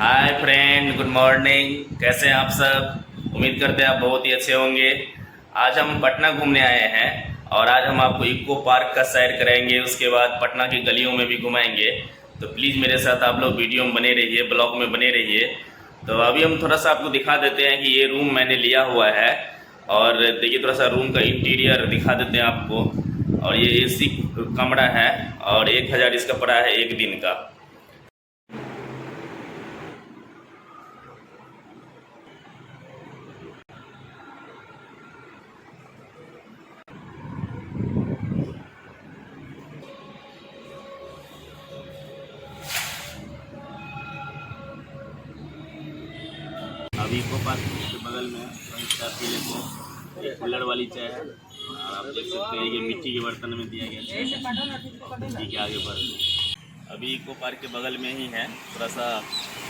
Hi friend, good morning. कैसे हैं आप सब? उम्मीद करते हैं आप बहुत ही अच्छे होंगे। आज हम पटना घूमने आए हैं और आज हम आपको इको पार्क का सैर कराएंगे, उसके बाद पटना की गलियों में भी घुमाएंगे। तो प्लीज़ मेरे साथ आप लोग वीडियो में बने रहिए, ब्लॉग में बने रहिए। तो अभी हम थोड़ा सा आपको दिखा देते हैं कि ये रूम मैंने लिया हुआ है और देखिए थोड़ा सा रूम का इंटीरियर दिखा देते हैं आपको। और ये एसी कमरा है और 1000 इसका पड़ा है एक दिन का। अभी इको पार्क के बगल में वही चाय पी लेते हैं। एक कुल्हड़ वाली चाय है और आप देख सकते हैं ये मिट्टी के बर्तन में दिया गया है। ठीक है, आगे बढ़। अभी इको पार्क के बगल में ही है, थोड़ा सा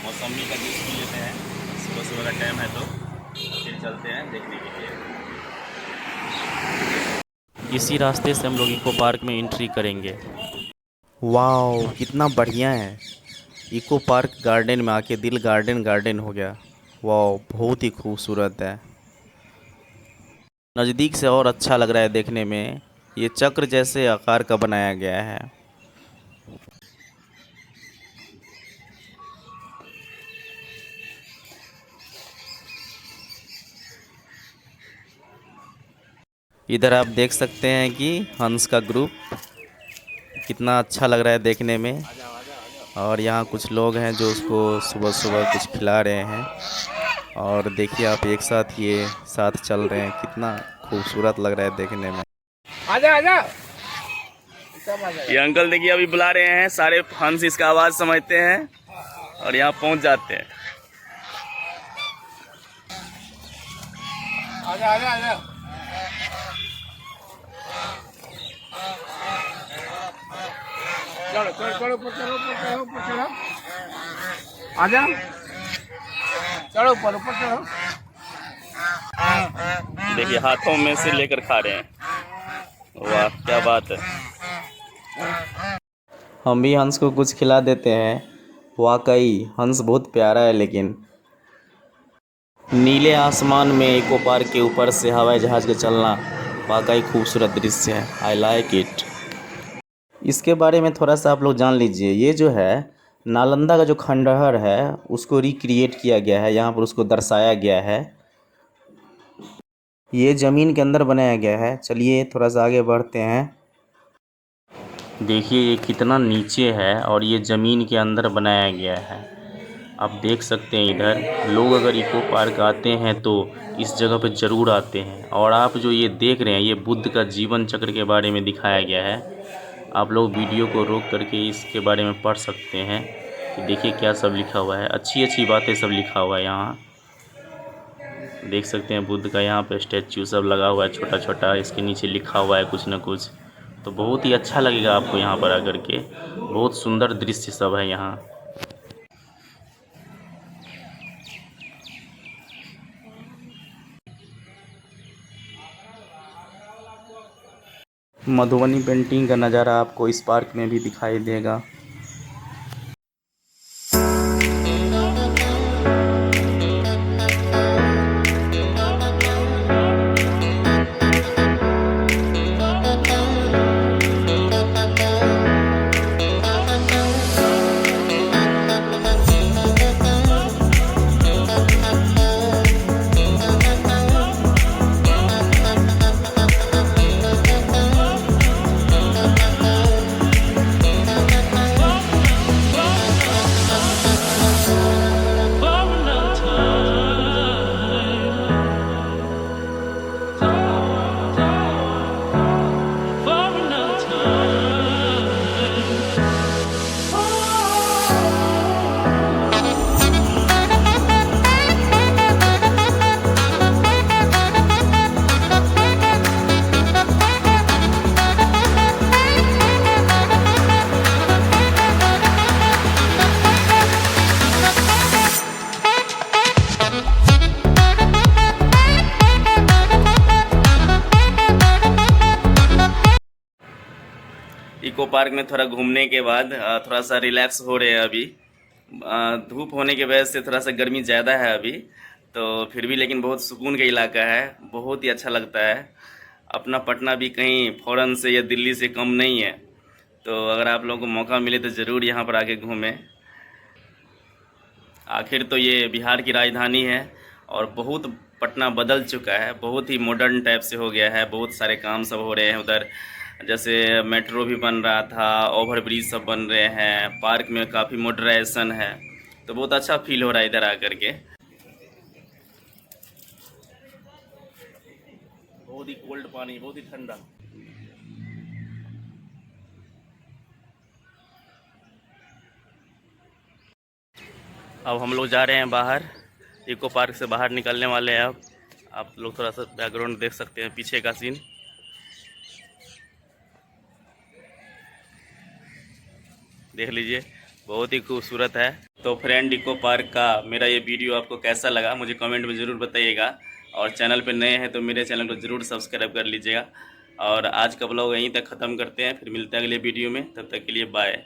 मौसमी का जूस पी लेते हैं। सुबह सुबह का टाइम है तो फिर चलते हैं देखने के लिए। इसी रास्ते से हम लोग इको पार्क में एंट्री करेंगे। वाओ, कितना बढ़िया है। इको पार्क गार्डन में आके दिल गार्डन गार्डन हो गया। वाओ, बहुत ही खूबसूरत है। नज़दीक से और अच्छा लग रहा है देखने में। ये चक्र जैसे आकार का बनाया गया है। इधर आप देख सकते हैं कि हंस का ग्रुप कितना अच्छा लग रहा है देखने में। और यहाँ कुछ लोग हैं जो उसको सुबह सुबह कुछ खिला रहे हैं। और देखिए आप एक साथ ये साथ चल रहे हैं, कितना खूबसूरत लग रहा है देखने में। आजा आजा। ये अंकल देखिए अभी बुला रहे हैं, सारे हंस इसका आवाज़ समझते हैं और यहाँ पहुँच जाते हैं। आजा आजा आजा। चलो चलो चलो ऊपर चलो ऊपर चलो ऊपर चलो। आजा। चलो ऊपर ऊपर चलो। देखिए हाथों में से लेकर खा रहे हैं। वाह क्या बात है। हम भी हंस को कुछ खिला देते हैं। वाकई हंस बहुत प्यारा है। लेकिन नीले आसमान में इको पार्क के ऊपर से हवाई जहाज़ के चलना वाकई खूबसूरत दृश्य है। I like it. इसके बारे में थोड़ा सा आप लोग जान लीजिए। ये जो है नालंदा का जो खंडहर है उसको रिक्रिएट किया गया है, यहाँ पर उसको दर्शाया गया है। ये ज़मीन के अंदर बनाया गया है। चलिए थोड़ा सा आगे बढ़ते हैं। देखिए ये कितना नीचे है और ये ज़मीन के अंदर बनाया गया है। आप देख सकते हैं इधर लोग अगर इको पार्क आते हैं तो इस जगह पर ज़रूर आते हैं। और आप जो ये देख रहे हैं ये बुद्ध का जीवन चक्र के बारे में दिखाया गया है। आप लोग वीडियो को रोक करके इसके बारे में पढ़ सकते हैं कि देखिए क्या सब लिखा हुआ है। अच्छी अच्छी बातें सब लिखा हुआ है। यहाँ देख सकते हैं बुद्ध का यहाँ पे स्टैचू सब लगा हुआ है छोटा छोटा। इसके नीचे लिखा हुआ है कुछ ना कुछ। तो बहुत ही अच्छा लगेगा आपको यहाँ पर आकर के। बहुत सुंदर दृश्य सब है यहाँ। मधुबनी पेंटिंग का नज़ारा आपको इस पार्क में भी दिखाई देगा। इको पार्क में थोड़ा घूमने के बाद थोड़ा सा रिलैक्स हो रहे हैं अभी। धूप होने की वजह से थोड़ा सा गर्मी ज़्यादा है अभी, तो फिर भी लेकिन बहुत सुकून का इलाका है, बहुत ही अच्छा लगता है। अपना पटना भी कहीं फ़ॉरेन से या दिल्ली से कम नहीं है, तो अगर आप लोगों को मौका मिले तो ज़रूर यहाँ पर आके घूमें। आखिर तो ये बिहार की राजधानी है और बहुत पटना बदल चुका है, बहुत ही मॉडर्न टाइप से हो गया है। बहुत सारे काम सब हो रहे हैं उधर, जैसे मेट्रो भी बन रहा था, ओवर ब्रिज सब बन रहे हैं, पार्क में काफ़ी मॉडर्नाइजेशन है, तो बहुत अच्छा फील हो रहा है इधर आकर के। बहुत ही कोल्ड पानी, बहुत ही ठंडा। अब हम लोग जा रहे हैं बाहर, इको पार्क से बाहर निकलने वाले हैं। अब आप लोग थोड़ा सा बैकग्राउंड देख सकते हैं, पीछे का सीन देख लीजिए, बहुत ही खूबसूरत है। तो फ्रेंड, इको पार्क का मेरा ये वीडियो आपको कैसा लगा मुझे कमेंट में ज़रूर बताइएगा, और चैनल पे नए हैं तो मेरे चैनल को ज़रूर सब्सक्राइब कर लीजिएगा। और आज का ब्लॉग यहीं तक ख़त्म करते हैं, फिर मिलते हैं अगले वीडियो में, तब तक के लिए बाय।